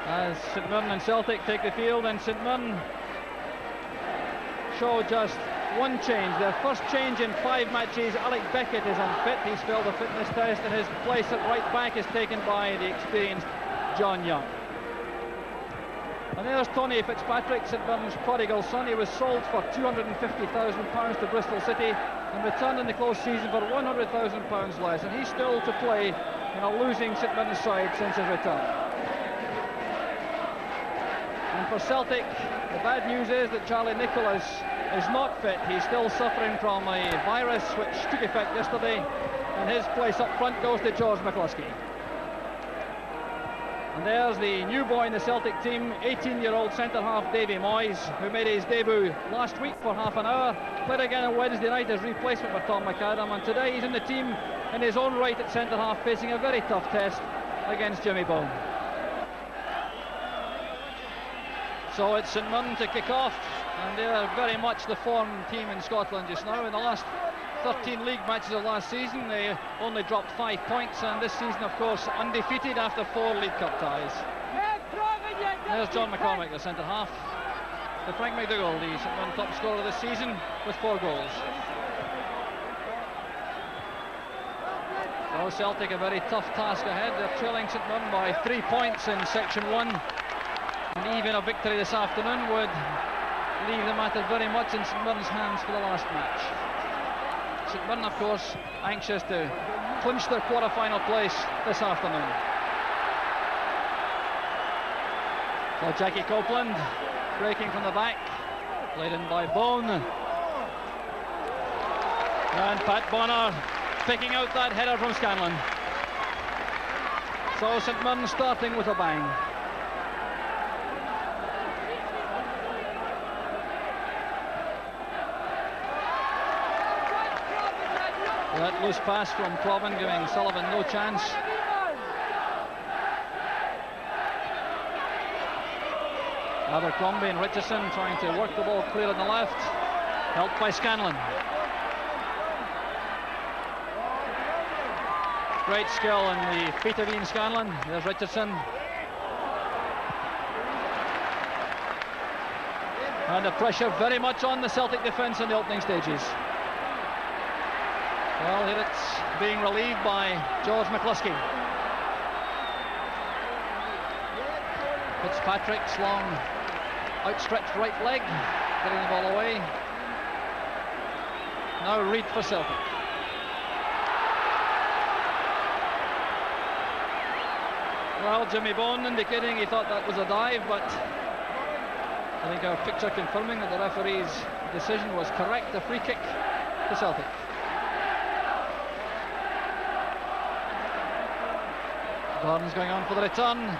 as St Mirren and Celtic take the field, and St Mirren show just one change. Their first change in 5 matches. Alec Beckett is unfit. He's failed a fitness test, and his place at right back is taken by the experienced John Young. And there's Tony Fitzpatrick, St Mirren's prodigal son. He was sold for £250,000 to Bristol City and returned in the close season for £100,000 less, and he's still to play in a losing St Mirren side since his return. And for Celtic, the bad news is that Charlie Nicholas is not fit. He's still suffering from a virus which took effect yesterday, and his place up front goes to George McCluskey. And there's the new boy in the Celtic team, 18-year-old centre-half Davy Moyes, who made his debut last week for half an hour, played again on Wednesday night as replacement for Tom McAdam, and today he's in the team in his own right at centre-half, facing a very tough test against Jimmy Bone. So it's St Mirren to kick off, and they're very much the form team in Scotland just now. In the last 13 league matches of last season, they only dropped 5 points, and this season, of course, undefeated after 4 League Cup ties. There's John McCormick, the centre-half, to Frank McDougall, the St Mirren top scorer this season, with 4 goals. So Celtic a very tough task ahead. They're trailing St Mirren by 3 points in Section 1. And even a victory this afternoon would leave the matter very much in St Mirren's hands for the last match. St Mirren, of course, anxious to clinch their quarter-final place this afternoon. So Jackie Copeland breaking from the back, played in by Bone. And Pat Bonner picking out that header from Scanlon. So St Mirren starting with a bang. That loose pass from Provan giving Sullivan no chance. Abercrombie and Richardson trying to work the ball clear on the left, helped by Scanlon. Great skill in the feet of Ian Scanlon. There's Richardson. And the pressure very much on the Celtic defence in the opening stages. Well, here it's being relieved by George McCluskey. Fitzpatrick's long outstretched right leg, getting the ball away. Now Reid for Celtic. Well, Jimmy Bone indicating he thought that was a dive, but I think our picture confirming that the referee's decision was correct. A free kick to Celtic. Gordon's going on for the return.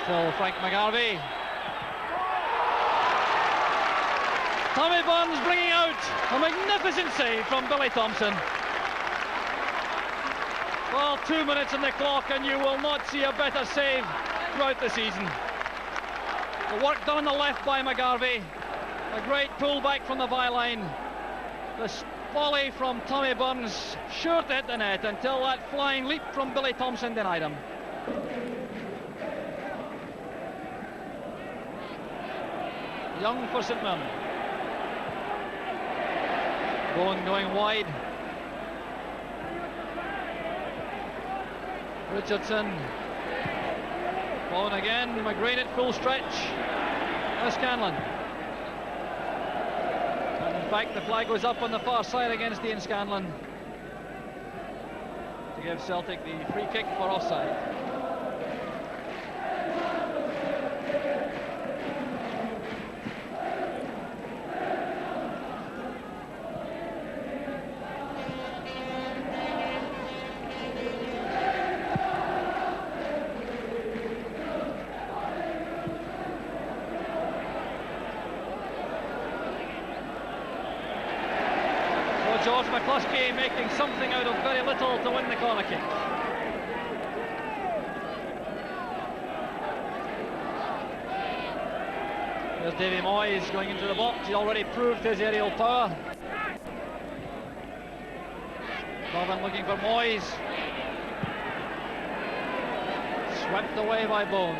Still Frank McGarvey. Tommy Burns bringing out a magnificent save from Billy Thompson. Well, 2 minutes on the clock and you will not see a better save throughout the season. The work done on the left by McGarvey. A great pull back from the byline. The volley from Tommy Burns, sure to hit the net until that flying leap from Billy Thompson denied him. Young for St Mirren. Bone going wide. Richardson. Bone again. McGrain at full stretch. There's Scanlon. In fact, the flag goes up on the far side against Ian Scanlon to give Celtic the free kick for offside. George McCluskey making something out of very little to win the corner kick. There's Davy Moyes going into the box. He already proved his aerial power. Provan looking for Moyes. Swept away by Bone.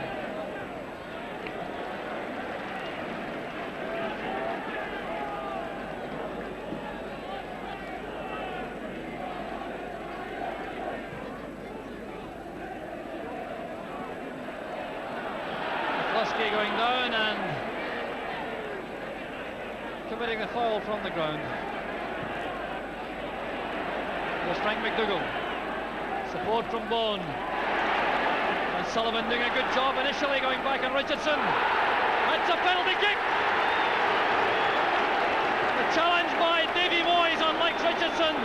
McCluskey going down and committing a foul from the ground. There's Frank McDougall. Support from Bone. And Sullivan doing a good job initially, going back on Richardson. It's a penalty kick. The challenge by Davy Moyes on Lex Richardson,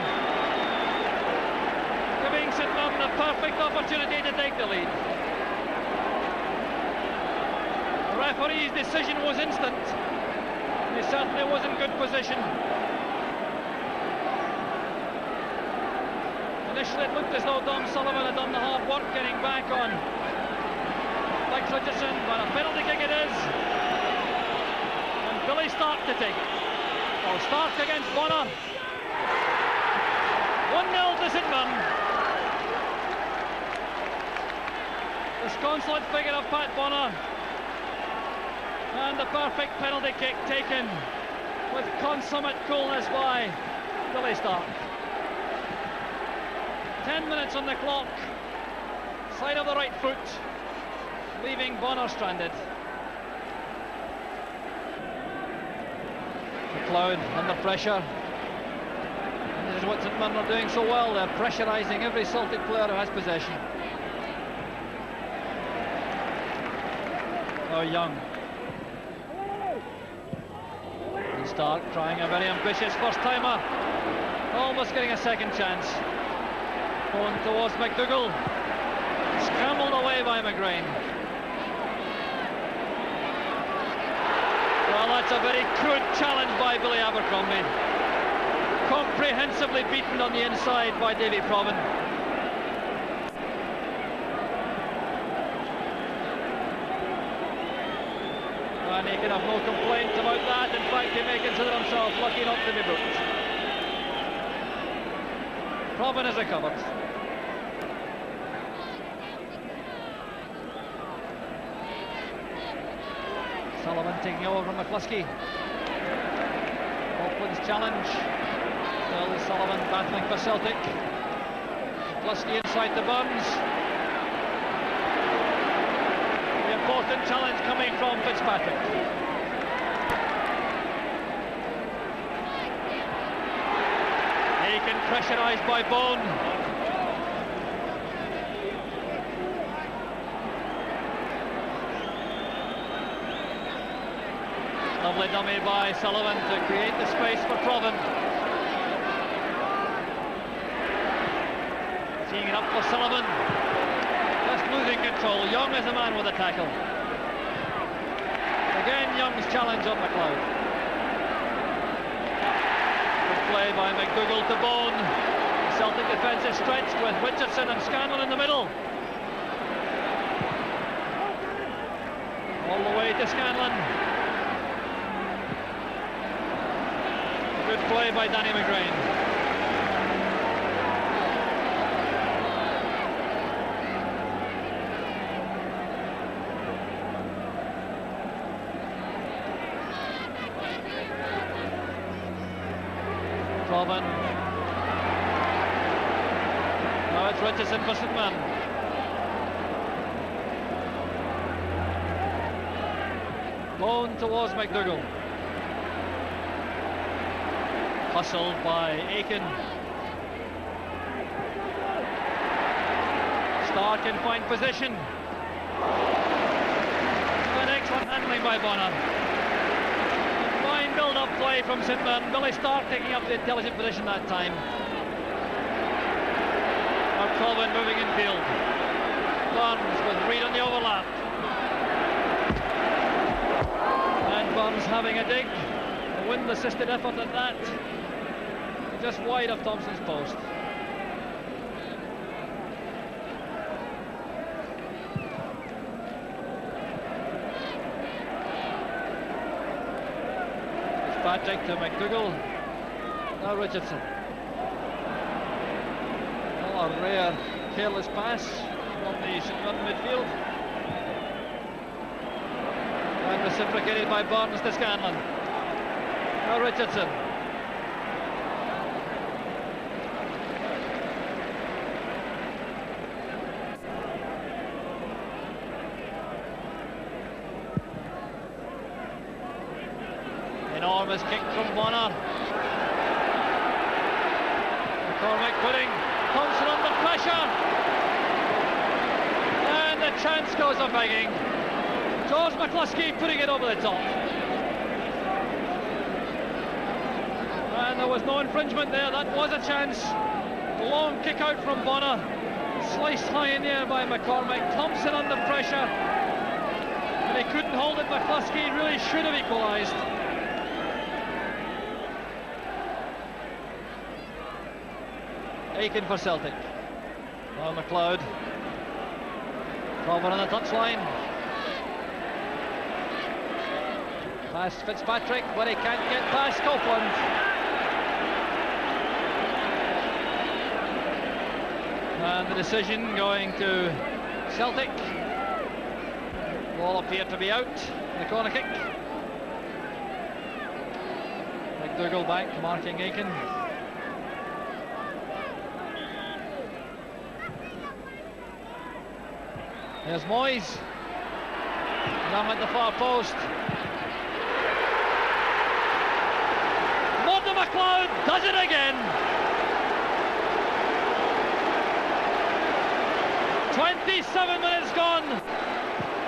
giving St Mirren a perfect opportunity to take the lead. The referee's decision was instant. He certainly was in good position. Initially it looked as though Dom Sullivan had done the hard work getting back on Lex Richardson, but a penalty kick it is. And Billy Stark to take it. Well, Stark against Bonner. 1-0 to St Mirren. The disconsolate figure of Pat Bonner. And the perfect penalty kick taken with consummate coolness by Billy Stark. 10 minutes on the clock. Side of the right foot, leaving Bonner stranded. McLeod under pressure. This is what St Mirren are doing so well. They're pressurising every Celtic player who has possession. Oh, Young. And Stark trying a very ambitious first-timer. Almost getting a second chance. Going towards McDougall. Scrambled away by McGrain. Well, that's a very crude challenge by Billy Abercrombie. Comprehensively beaten on the inside by Davy Provan. And he can have no complaint about that. In fact, he may consider himself lucky not to be booked. Provan is recovered. Sullivan taking over from McCluskey. Auckland's challenge. Still Sullivan battling for Celtic. McCluskey inside the Burns. The important challenge coming from Fitzpatrick. Taken, pressurised by Bone. Lovely dummy by Sullivan to create the space for Provan. Seeing it up for Sullivan. Just losing control. Young is the man with the tackle. Again, Young's challenge on McLeod. Good play by McDougall to Bone. The Celtic defence is stretched with Richardson and Scanlon in the middle. All the way to Scanlon. Good play by Danny McGrain. Provan. Now it's Richardson for St Mirren. Bone towards McDougall. Hustled by Aiken. Stark in fine position. An excellent handling by Bonner. Fine build-up play from St Mirren. Billy Stark taking up the intelligent position that time. Provan moving infield. Burns with Reid on the overlap. And Burns having a dig. A wind-assisted effort at that. Just wide of Thompson's post. Fitzpatrick to McDougall. Now Richardson. a rare careless pass from the St Mirren midfield. And reciprocated by Barnes to Scanlon. Now Richardson. Enormous kick from Bonner. McCormick putting Thompson under pressure. And the chance goes a begging. George McCluskey putting it over the top. And there was no infringement there, that was a chance. Long kick out from Bonner. Sliced high in the air by McCormick. Thompson under pressure. And he couldn't hold it. McCluskey really should have equalised. Aiken for Celtic. Now McLeod. Prover on the touchline. Past Fitzpatrick, but he can't get past Copeland. And the decision going to Celtic. Ball appeared to be out. The corner kick. McDougall back, marking Aiken. There's Moyes. Down at the far post. McLeod does it again. 27 minutes gone.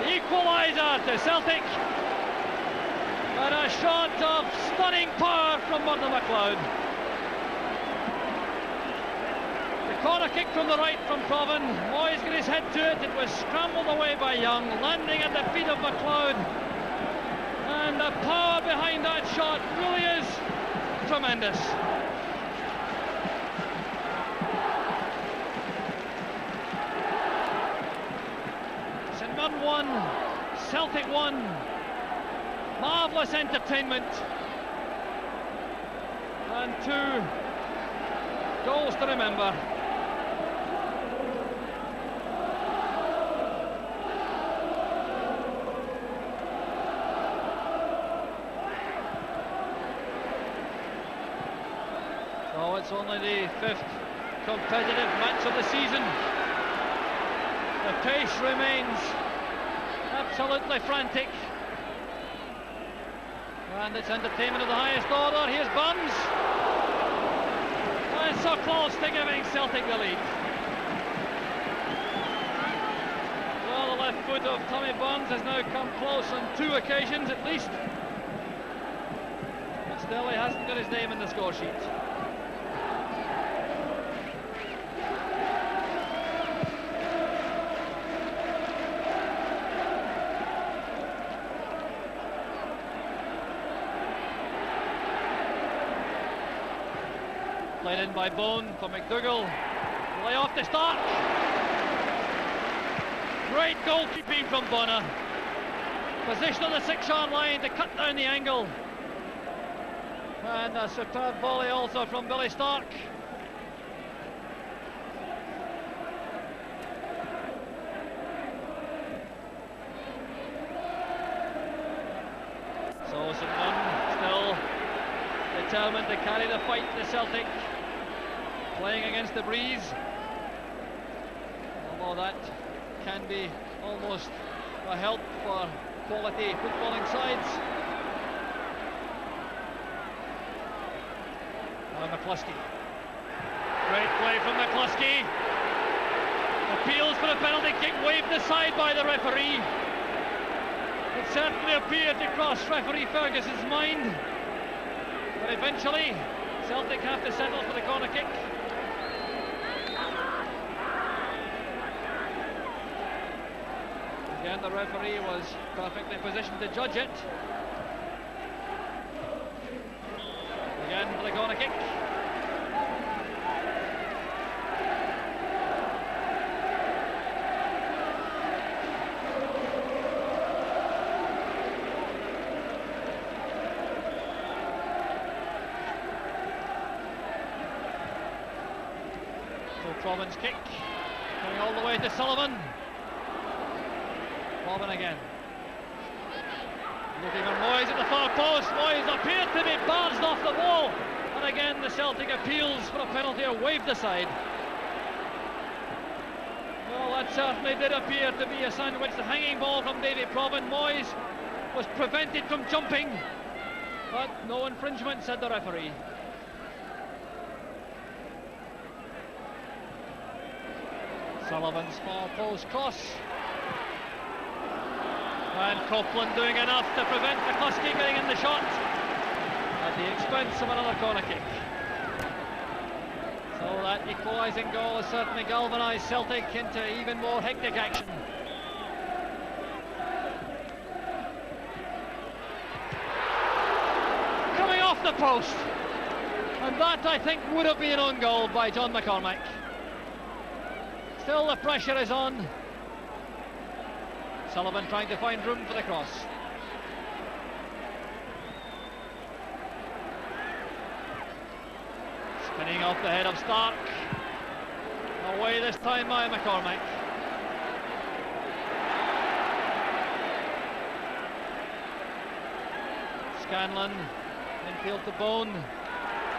Equaliser to Celtic. And a shot of stunning power from Murdo McLeod. The corner kick from the right from Provan. Moyes got his head to it. It was scrambled away by Young, landing at the feet of McLeod. And the power behind that shot really is tremendous. St Mirren won, Celtic won. Marvellous entertainment. And 2 goals to remember. So it's only the 5th competitive match of the season. The pace remains absolutely frantic. And it's entertainment of the highest order. Here's Burns. And so close to giving Celtic the lead. Well, the left foot of Tommy Burns has now come close on 2 occasions at least. But still he hasn't got his name in the score sheet. Played in by Bone for McDougall. Lay off to Stark. Great goalkeeping from Bonner. Position on the 6-yard line to cut down the angle. And a superb volley also from Billy Stark. So St Mirren still determined to carry the fight to Celtic. Playing against the breeze, although that can be almost a help for quality footballing sides. Now McCluskey. Great play from McCluskey. Appeals for a penalty kick waved aside by the referee. It certainly appeared to cross referee Ferguson's mind, but eventually Celtic have to settle for the corner kick. Again, the referee was perfectly positioned to judge it. Again for the corner kick. So Provin's kick, going all the way to Sullivan. Provin again. Looking for Moyes at the far post. Moyes appeared to be barged off the ball. And again the Celtic appeals for a penalty are waved aside. Well, that certainly did appear to be a sandwich. The hanging ball from Davy Provin. Moyes was prevented from jumping, but no infringement, said the referee. Sullivan's far post cross. And Copeland doing enough to prevent McCluskey getting in the shot at the expense of another corner kick. So that equalising goal has certainly galvanised Celtic into even more hectic action. Coming off the post, and that I think would have been an own goal by John McCormack. Still the pressure is on. Sullivan trying to find room for the cross. Spinning off the head of Stark. Away this time by McCormack. Scanlon, infield to Bone.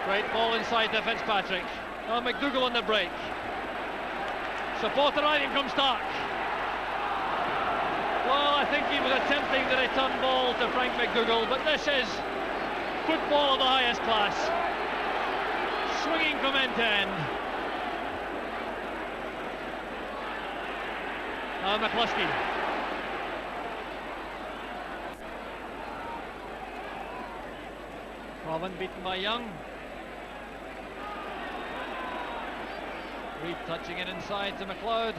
Great ball inside to Fitzpatrick. Now McDougall on the break. Support arriving from Stark. Well, I think he was attempting the return ball to Frank McDougall, but this is football of the highest class. Swinging from end to end. Now McCluskey. Provin beaten by Young. Reid touching it inside to McLeod.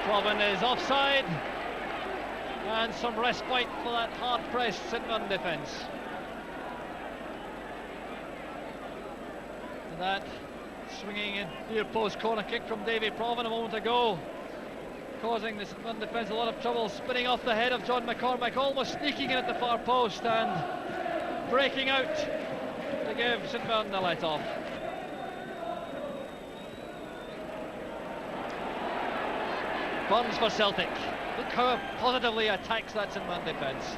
Provin is offside, and some respite for that hard-pressed St Mirren defence. That swinging in near post corner kick from Davy Provin a moment ago, causing the St Mirren defence a lot of trouble, spinning off the head of John McCormack, almost sneaking in at the far post and breaking out to give St Mirren the let-off. Burns for Celtic. Look how positively attacks that St Mirren defence.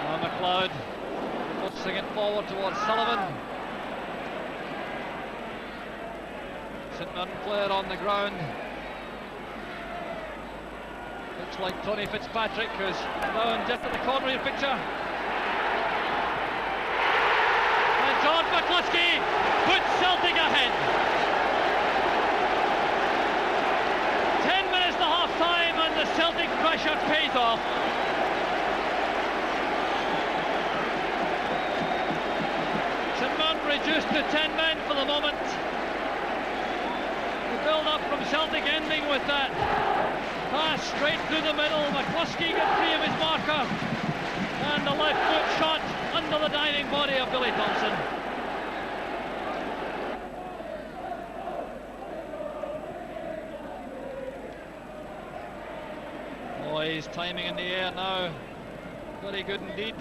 Now McLeod forcing it forward towards Sullivan. St Mirren player on the ground. Looks like Tony Fitzpatrick, who's down just at the corner of your picture. John McCluskey puts Celtic ahead. 10 minutes to half time and the Celtic pressure pays off. St Mirren reduced to 10 men for the moment. The build up from Celtic ending with that pass straight through the middle. McCluskey got free of his marker, and the left foot shot under the diving body of Billy Thompson. Moyes timing in the air now, very good indeed.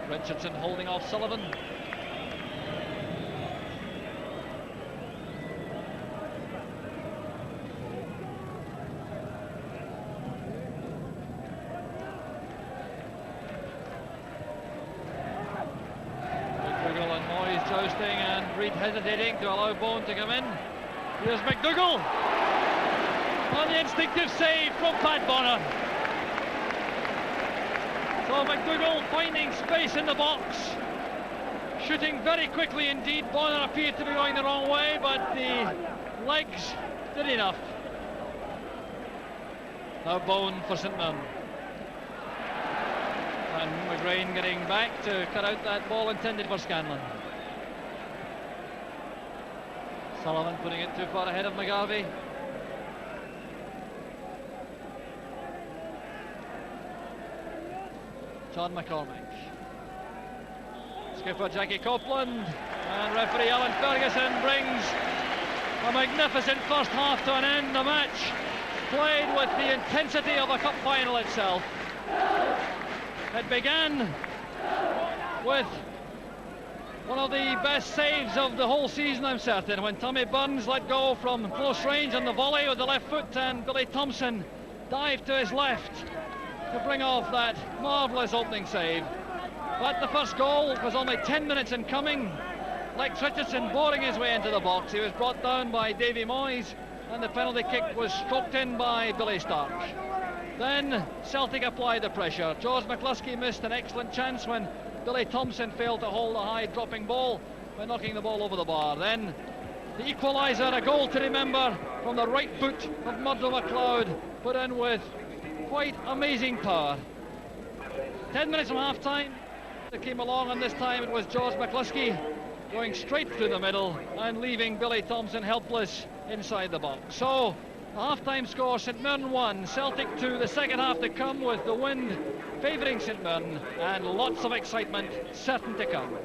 Richardson holding off Sullivan. Jousting and Reid hesitating to allow Bone to come in. Here's McDougall on the instinctive save from Pat Bonner. So McDougall finding space in the box, shooting very quickly indeed. Bonner appeared to be going the wrong way, but the legs did enough. Now Bone for St Mirren. And McGrain getting back to cut out that ball intended for Scanlon. Sullivan putting it too far ahead of McGarvey. John McCormack. Skipper Jackie Copeland and referee Alan Ferguson brings a magnificent first half to an end. The match played with the intensity of a cup final itself. It began with one of the best saves of the whole season, I'm certain, when Tommy Burns let go from close range on the volley with the left foot, and Billy Thompson dived to his left to bring off that marvellous opening save. But the first goal was only 10 minutes in coming. Lex Richardson boring his way into the box. He was brought down by Davy Moyes, and the penalty kick was stroked in by Billy Stark. Then Celtic applied the pressure. George McCluskey missed an excellent chance when Billy Thompson failed to hold a high dropping ball by knocking the ball over the bar. Then the equaliser, a goal to remember from the right boot of Murdo MacLeod, put in with quite amazing power. 10 minutes from half time, it came along, and this time it was George McCluskey going straight through the middle and leaving Billy Thompson helpless inside the box. So the half-time score, St Mirren 1, Celtic 2, the second half to come with the wind favouring St Mirren and lots of excitement certain to come.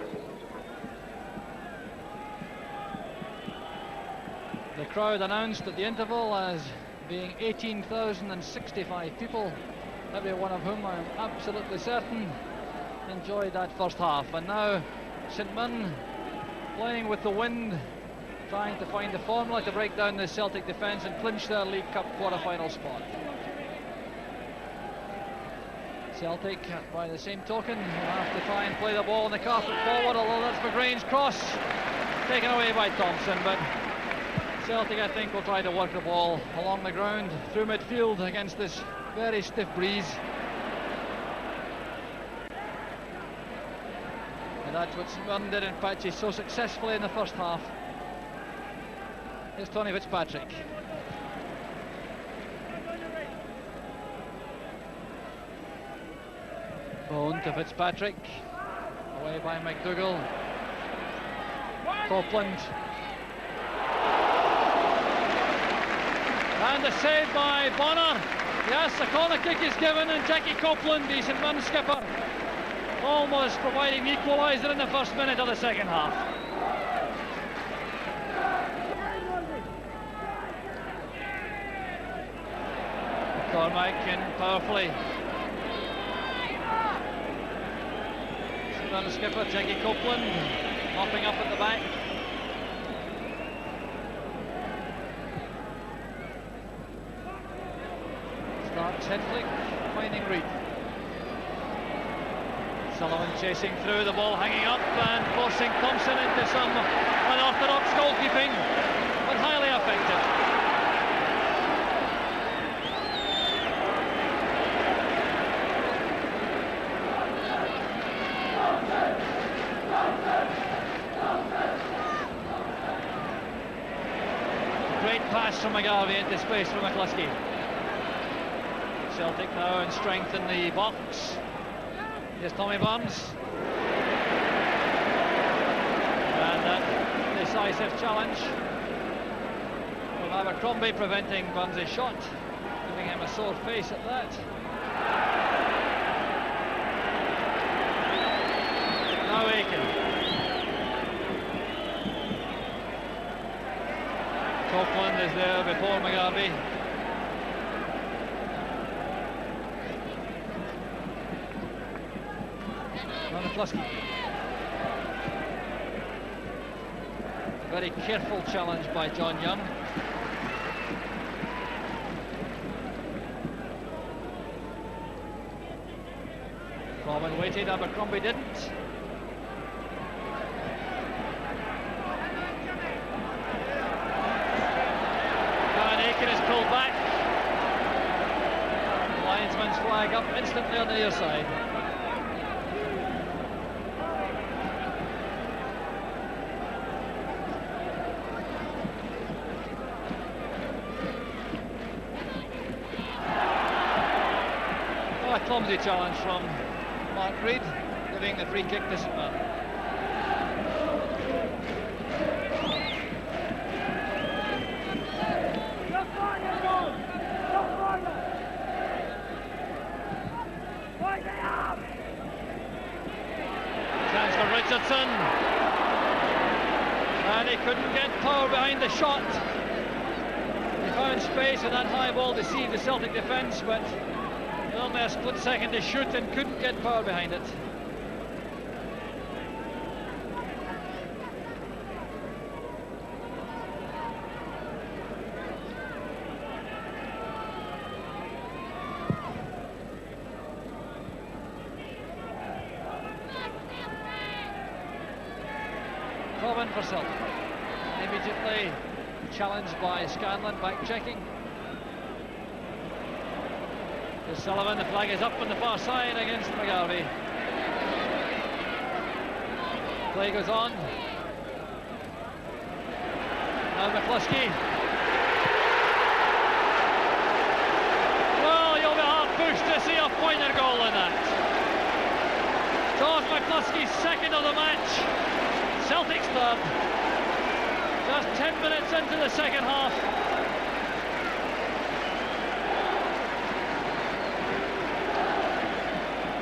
The crowd announced at the interval as being 18,065 people, every one of whom I'm absolutely certain enjoyed that first half. And now St Mirren playing with the wind, trying to find the formula to break down the Celtic defence and clinch their League Cup quarter-final spot. Celtic, by the same token, will have to try and play the ball on the carpet forward, although that's McGrain's cross, taken away by Thompson. But Celtic, I think, will try to work the ball along the ground through midfield against this very stiff breeze. And that's what St Mirren did in patches so successfully in the first half. Here's Tony Fitzpatrick. Bone to Fitzpatrick. Away by McDougall. Copeland. And a save by Bonner. Yes, a corner kick is given, and Jackie Copeland, the St Mirren skipper, almost providing the equaliser in the first minute of the second half. Cormac in powerfully. St Mirren skipper Jackie Copeland mopping up at the back. Starks head flick, finding Reid. Sullivan chasing through, the ball hanging up and forcing Thompson into some unorthodox goalkeeping, but highly effective. Great pass from McGarvey into space for McCluskey. Celtic now in strength in the box. Here's Tommy Burns. And that decisive challenge from Abercrombie, preventing Burns' shot, giving him a sore face at that. Now Aiken. Copeland is there before McGarvey. McCluskey. Very careful challenge by John Young. Coleman waited, Abercrombie didn't. And Aiken is pulled back. Linesman's flag up instantly on the near side. A clumsy challenge from Mark Reid, giving the free kick to St Mirren. Chance for Richardson, and he couldn't get power behind the shot. He found space, and that high ball deceived the Celtic defence, but only a split second to shoot and couldn't get power behind it. Coven for Celtic. Immediately challenged by Scanlon, back checking. Here's Sullivan, the flag is up on the far side against McGarvey. Play goes on. Now McCluskey. Well, you'll be hard pushed to see a pointer goal in that. George McCluskey's second of the match. Celtic's third. Just 10 minutes into the second half.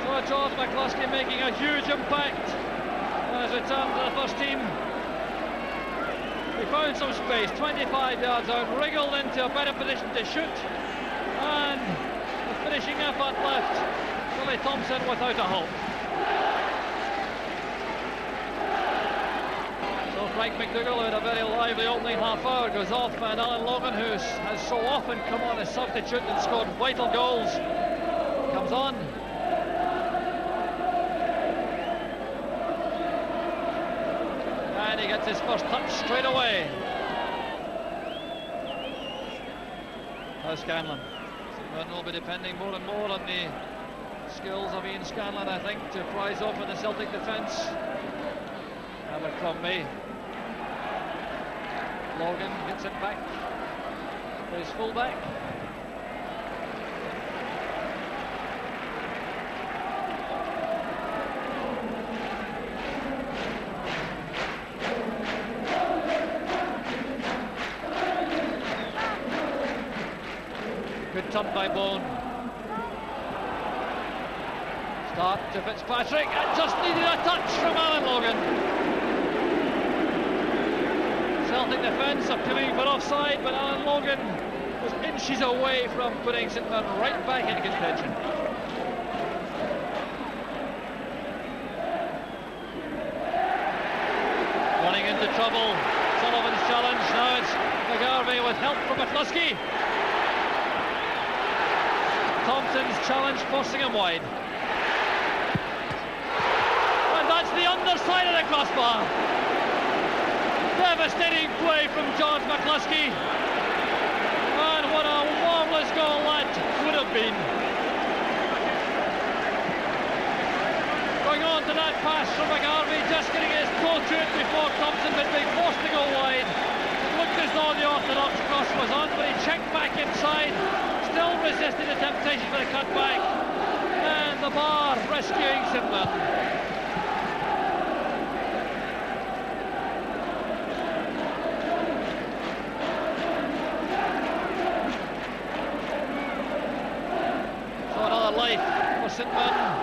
So George McCluskey making a huge impact on his return to the first team. He found some space, 25 yards out, wriggled into a better position to shoot, and the finishing effort left Billy Thompson without a hope. Frank McDougall, who had a very lively opening half hour, goes off, and Alan Logan, who has so often come on as substitute and scored vital goals, comes on. And he gets his first touch straight away. Now Scanlon. Scanlon will be depending more and more on the skills of Ian Scanlon, I think, to prise open the Celtic defence. Abercrombie. Logan gets it back for his fullback. Good turn by Bone. Start to Fitzpatrick, and just needed a touch from Alan Logan. Celtic defence appealing for offside, but Alan Logan was inches away from putting St Mirren right back into contention. Running into trouble, Sullivan's challenge, now it's McGarvey with help from McCluskey. Thompson's challenge forcing him wide. And that's the underside of the crossbar. Devastating play from George McCluskey, and what a marvellous goal that would have been. Going on to that pass from McGarvey, just getting his toe to it before Thompson, but being forced to go wide. It looked as though the orthodox cross was on, but he checked back inside, still resisted the temptation for the cutback, and the bar rescuing St Mirren. Life for St Mirren,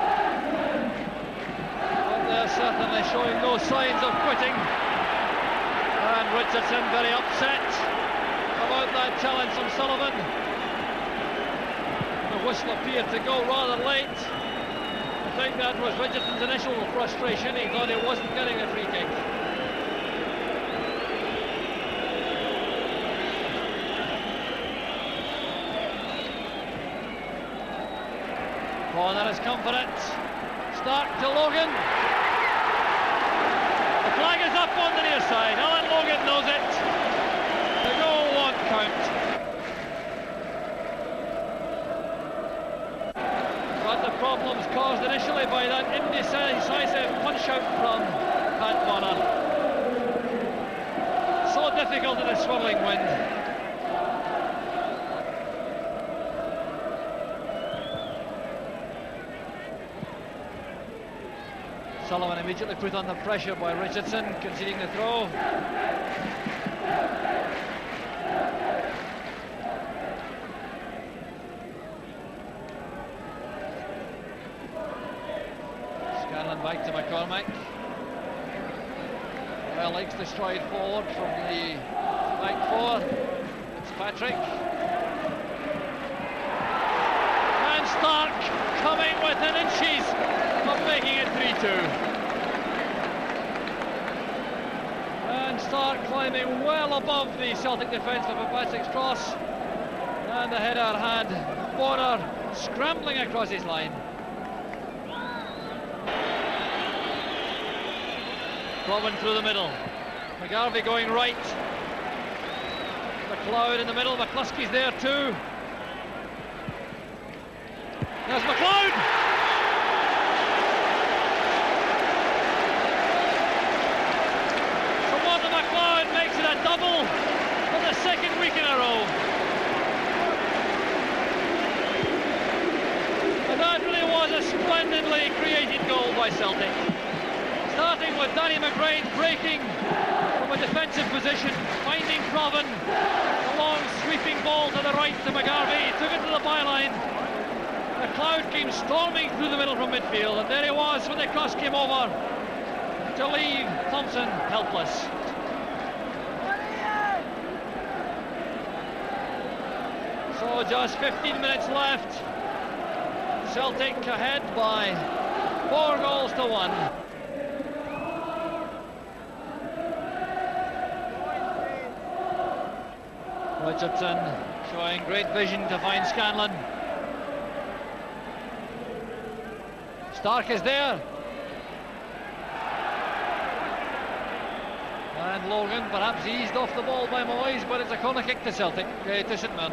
but they're certainly showing no signs of quitting, and Richardson very upset about that challenge from Sullivan. The whistle appeared to go rather late. I think that was Richardson's initial frustration. He thought he wasn't getting a free kick. Corner has come for it. Stark to Logan. The flag is up on the near side. Alan Logan knows it. The goal won't count. But the problems caused initially by that indecisive punch-out from Pat Bonner. So difficult in a swirling wind. Sullivan immediately put under pressure by Richardson, conceding the throw. Scanlon back to McCormack. Well, likes to stride forward from the back four. It's Patrick. Stark coming within inches of making it 3-2. And Stark climbing well above the Celtic defence for Patrick's cross. And the header had Bonner scrambling across his line. Provan through the middle. McGarvey going right. McLeod in the middle. McCluskey's there too. There's McLeod! So Martin McLeod makes it a double for the second week in a row. And that really was a splendidly created goal by Celtic. Starting with Danny McGrain breaking from a defensive position, finding Provan, a long sweeping ball to the right to McGarvey, took it to the byline. McLeod came storming through the middle from midfield, and there he was when the cross came over to leave Thompson helpless. So just 15 minutes left. Celtic ahead by 4-1. Richardson showing great vision to find Scanlon. Stark is there. And Logan perhaps eased off the ball by Moyes, but it's a corner kick to Celtic, to St Mirren.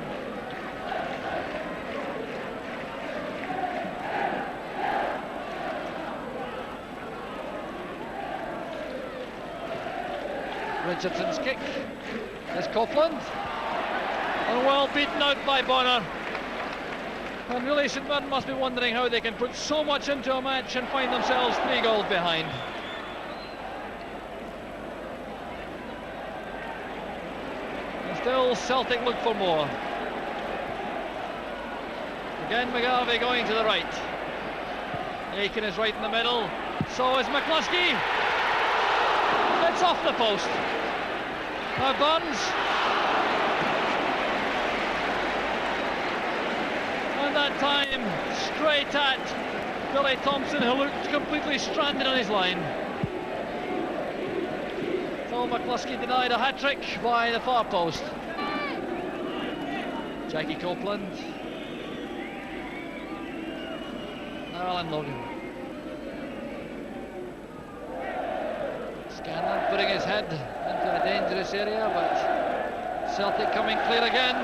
Richardson's kick. There's Copeland. And well beaten out by Bonner. And really St Mirren must be wondering how they can put so much into a match and find themselves 3 goals behind. And still Celtic look for more. Again McGarvey going to the right. Aiken is right in the middle. So is McCluskey. It's off the post. Now Burns. And that time straight at Billy Thompson, who looked completely stranded on his line. So McCluskey denied a hat-trick by the far post. Jackie Copeland. Now Alan Logan. Scanlon putting his head into a dangerous area, but Celtic coming clear again.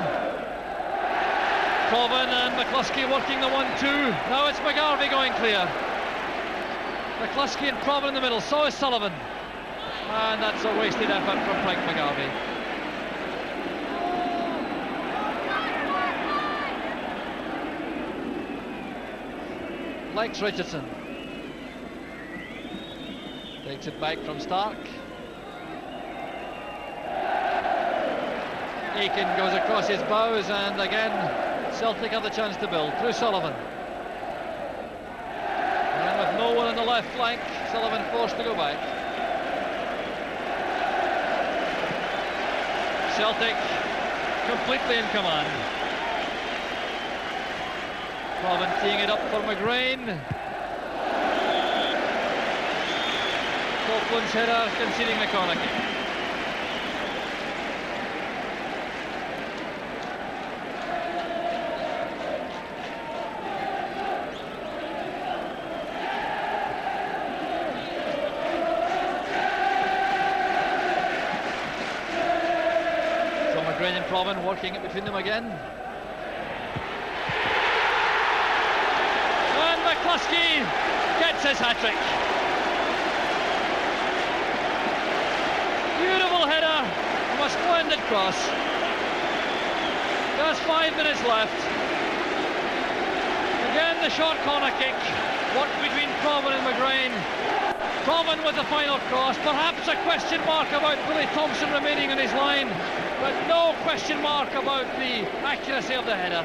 Provan and McCluskey working the 1-2. Now it's McGarvey going clear. McCluskey and Provan in the middle. So is Sullivan. And that's a wasted effort from Frank McGarvey. Likes Richardson. Takes it back from Stark. Aiken goes across his bows, and again Celtic have the chance to build through Sullivan. And with no one on the left flank, Sullivan forced to go back. Celtic completely in command. Provan teeing it up for McGrain. Copeland's header conceding the corner kick. So McGrain and Provan working it between them again. And McCluskey gets his hat-trick. Beautiful header from a splendid cross. Just 5 minutes left. Again the short corner kick, worked between Provan and McGrain. Provan with the final cross, perhaps a question mark about Billy Thompson remaining on his line, but no question mark about the accuracy of the header.